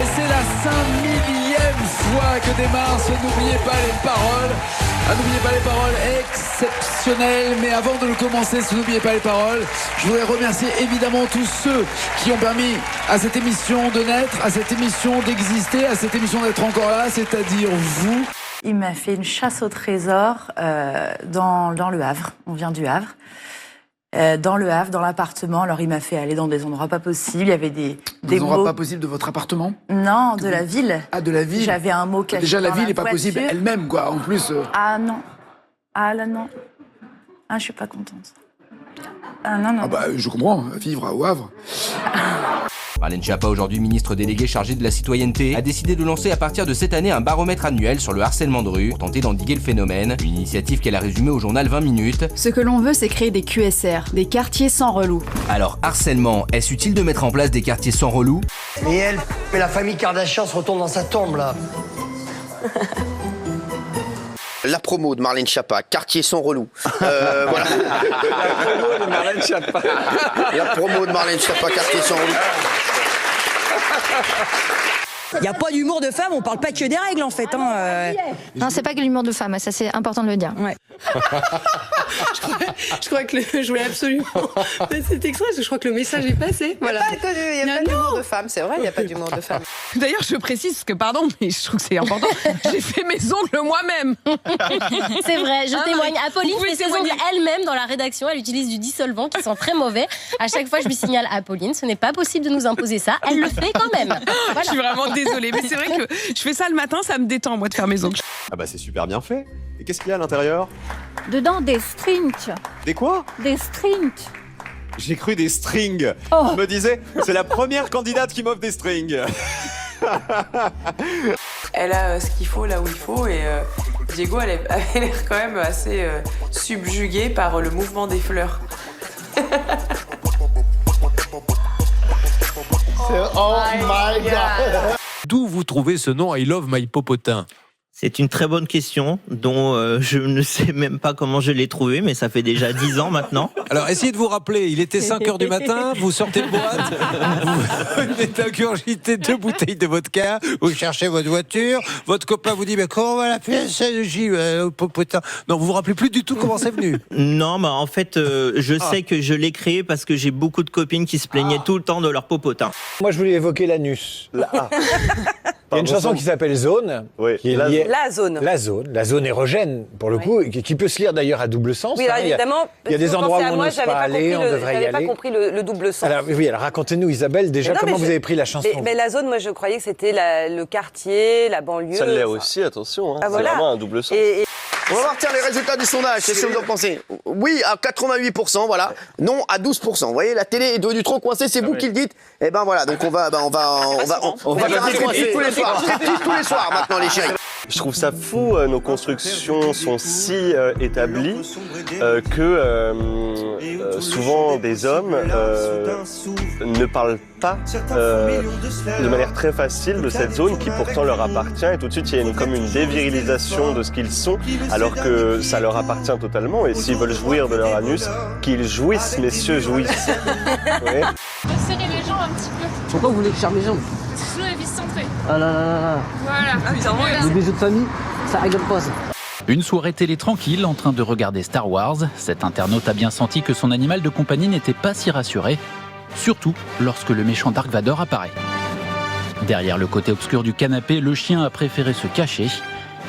C'est la 5000e fois que démarre ce N'oubliez pas les paroles. N'oubliez pas les paroles exceptionnelles. Mais avant de le commencer, ce N'oubliez pas les paroles, je voudrais remercier évidemment tous ceux qui ont permis à cette émission de naître, à cette émission d'exister, à cette émission d'être encore là, c'est-à-dire vous. Il m'a fait une chasse au trésor dans le Havre. On vient du Havre. Dans le Havre, dans l'appartement. Alors, il m'a fait aller dans des endroits pas possibles. Il y avait des endroits mots... pas possibles de votre appartement? Non, de la ville. Ah, de la ville. J'avais un mot caché. Déjà, la dans ville la n'est pas voiture. possible elle-même, quoi. En plus. Ah non. Ah là, non. Ah, je suis pas contente. Ah non, non. Ah bah, je comprends. Vivre au Havre. Marlène Schiappa, aujourd'hui ministre déléguée chargée de la citoyenneté, a décidé de lancer à partir de cette année un baromètre annuel sur le harcèlement de rue pour tenter d'endiguer le phénomène. Une initiative qu'elle a résumée au journal 20 minutes. Ce que l'on veut, c'est créer des QSR, des quartiers sans relou. Alors, harcèlement, est-ce utile de mettre en place des quartiers sans relou? Et elle, mais la famille Kardashian se retourne dans sa tombe, là. La promo de Marlène Schiappa, quartier sans relou. Voilà. La promo de Marlène Schiappa. La promo de Marlène Schiappa, quartier sans relou. Il n'y a pas d'humour de femme, on parle pas que des règles en fait. Non, c'est pas que l'humour de femme, ça c'est important de le dire. Ouais. Je crois que je voulais absolument mettre cet extrait parce que je crois que le message est passé. Voilà. Il n'y a pas d'humour de femme, c'est vrai, il n'y a pas d'humour de femme. D'ailleurs, je précise que, pardon, mais je trouve que c'est important, j'ai fait mes ongles moi-même. C'est vrai, je témoigne. Apolline vous pouvez fait ses témoigner. ongles elle-même dans la rédaction. Elle utilise du dissolvant qui sent très mauvais. À chaque fois, je lui signale à Apolline, ce n'est pas possible de nous imposer ça. Elle le fait quand même. Voilà. Je suis vraiment désolée, mais c'est vrai que je fais ça le matin, ça me détend, moi, de faire mes ongles. Ah bah c'est super bien fait. Et qu'est-ce qu'il y a à l'intérieur? Dedans, des strings. Des quoi? Des strings. J'ai cru des strings. Oh. Je me disais, c'est la première candidate qui m'offre des strings. Elle a ce qu'il faut là où il faut et Diego, elle avait l'air quand même assez subjuguée par le mouvement des fleurs. Oh my God. D'où vous trouvez ce nom I Love My Popotin? C'est une très bonne question dont je ne sais même pas comment je l'ai trouvé, mais ça fait déjà 10 ans maintenant. Alors, essayez de vous rappeler, il était 5h du matin, vous sortez de boîte, vous venez d'ingurgiter 2 bouteilles de vodka, vous cherchez votre voiture, votre copain vous dit, mais comment on va l'appeler, Popotin? Non, vous vous rappelez plus du tout comment c'est venu? Non, bah en fait, je sais que je l'ai créé parce que j'ai beaucoup de copines qui se plaignaient tout le temps de leur popotin. Moi, je voulais évoquer l'anus. Il y a une chanson qui s'appelle Zone, qui est liée... La zone. La zone érogène, pour le coup, qui peut se lire d'ailleurs à double sens. Oui, alors évidemment, il y a des endroits où on moi, n'ose pas aller, on devrait y aller. j'avais pas compris le double sens. Alors oui, alors racontez-nous Isabelle, déjà comment vous avez pris la chanson. Mais la zone, moi je croyais que c'était le quartier, la banlieue. Ça l'est aussi, attention, hein. Ah, voilà. C'est vraiment un double sens. On va voir tiens, les résultats du sondage, qu'est-ce que vous en pensez? Oui à 88%, voilà. Non à 12%. Vous voyez, la télé est devenue trop coincée, c'est vous qui le dites. Et ben voilà, donc on va faire un striptease tous les soirs. Striptease tous les soirs maintenant, les chéris. Je trouve ça fou, nos constructions sont si établies que souvent des hommes ne parlent pas de manière très facile de cette zone qui pourtant leur appartient, et tout de suite il y a comme une dévirilisation de ce qu'ils sont alors que ça leur appartient totalement, et s'ils veulent jouir de leur anus, qu'ils jouissent, messieurs, jouissent. Ouais. Serrer les jambes un petit peu. Pourquoi vous voulez que je serre mes jambes? Sous la vis centrée. Ah là là là là. Voilà. Les bisous de famille, ça rigole pas ça. Une soirée télé tranquille en train de regarder Star Wars. Cet internaute a bien senti que son animal de compagnie n'était pas si rassuré, surtout lorsque le méchant Dark Vador apparaît. Derrière le côté obscur du canapé, le chien a préféré se cacher.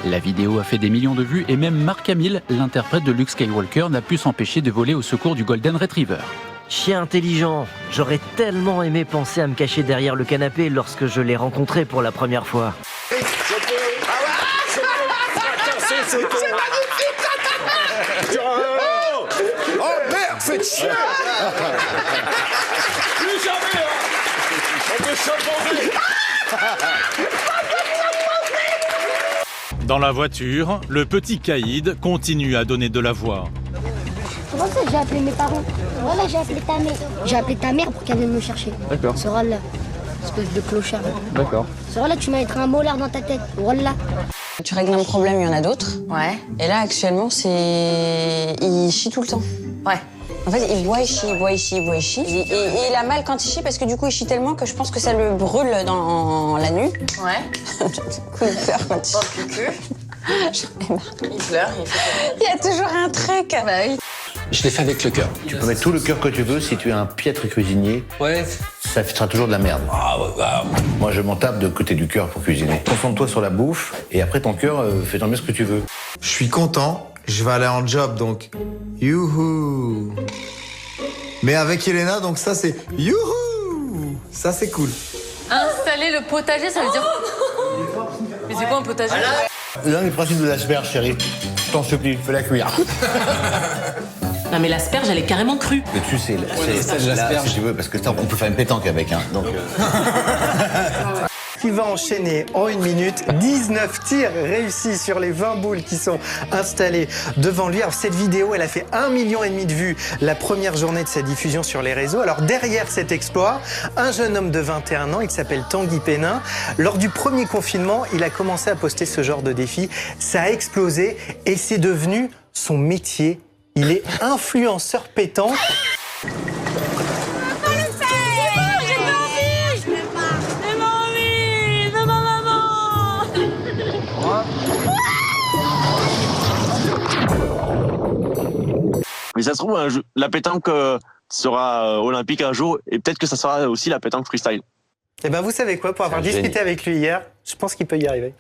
La vidéo a fait des millions de vues et même Mark Hamill, l'interprète de Luke Skywalker, n'a pu s'empêcher de voler au secours du Golden Retriever. Chien intelligent, j'aurais tellement aimé penser à me cacher derrière le canapé lorsque je l'ai rencontré pour la première fois. C'est magnifique! Oh merde, faites chier! Plus jamais, hein! On peut s'imposer! Dans la voiture, le petit caïd continue à donner de la voix. Comment ça, j'ai appelé mes parents? Voilà, j'ai appelé ta mère. J'ai appelé ta mère pour qu'elle vienne me chercher. D'accord. Ce rôle-là, espèce de clochard. D'accord. Ce rôle-là, tu m'as écrit un molar dans ta tête. Rôle-là. Tu règles un problème, il y en a d'autres. Ouais. Et là, actuellement, il chie tout le temps. Ouais. En fait, il boit, il chie. Et il a mal quand il chie parce que du coup, il chie tellement que je pense que ça le brûle dans la nuque. Ouais. Du coup, il pleure quand il chie. J'en ai marre. Il pleure, il fait... Il y a toujours un truc. Bah oui. Je l'ai fait avec le cœur. Tu peux mettre tout le cœur que tu veux, si tu es un piètre cuisinier, ça sera toujours de la merde. Moi, je m'en tape de côté du cœur pour cuisiner. Concentre-toi sur la bouffe, et après ton cœur, fais-en bien ce que tu veux. Je suis content, je vais aller en job, donc youhou. Mais avec Elena, donc ça c'est youhou. Ça c'est cool. Installer le potager, ça veut dire... Mais c'est quoi un potager? L'un des principes de l'asperge, chérie, je t'en supplie, fais-la cuire. Non mais l'asperge, elle est carrément crue. Mais tu sais, là, si tu veux, parce que on peut faire une pétanque avec, hein. Donc, Qui va enchaîner en 1 minute 19 tirs réussis sur les 20 boules qui sont installées devant lui. Alors cette vidéo, elle a fait 1,5 million de vues la première journée de sa diffusion sur les réseaux. Alors derrière cet exploit, un jeune homme de 21 ans, il s'appelle Tanguy Pénin. Lors du premier confinement, il a commencé à poster ce genre de défi. Ça a explosé et c'est devenu son métier. Il est influenceur pétanque. Mais ça se trouve, la pétanque sera olympique un jour, et peut-être que ça sera aussi la pétanque freestyle. Eh ben vous savez quoi, pour avoir discuté avec lui hier, je pense qu'il peut y arriver.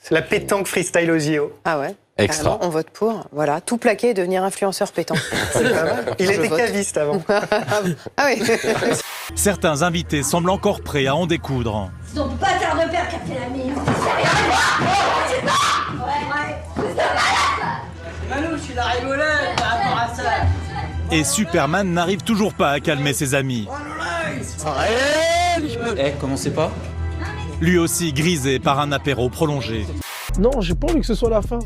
C'est la pétanque freestyle aux JO. Ah ouais. Extra. Carrément, on vote pour. Voilà, tout plaquer et devenir influenceur pétanque. C'est pas mal. Il était caviste avant. Ah oui. Certains invités semblent encore prêts à en découdre. Ton bâtard de père qui a fait la mine. C'est pas. Malou, je suis la rigolette par rapport à ça. Et Superman n'arrive toujours pas à calmer ses amis. Commencez pas. Lui aussi grisé par un apéro prolongé. Non, j'ai pas envie que ce soit la fin.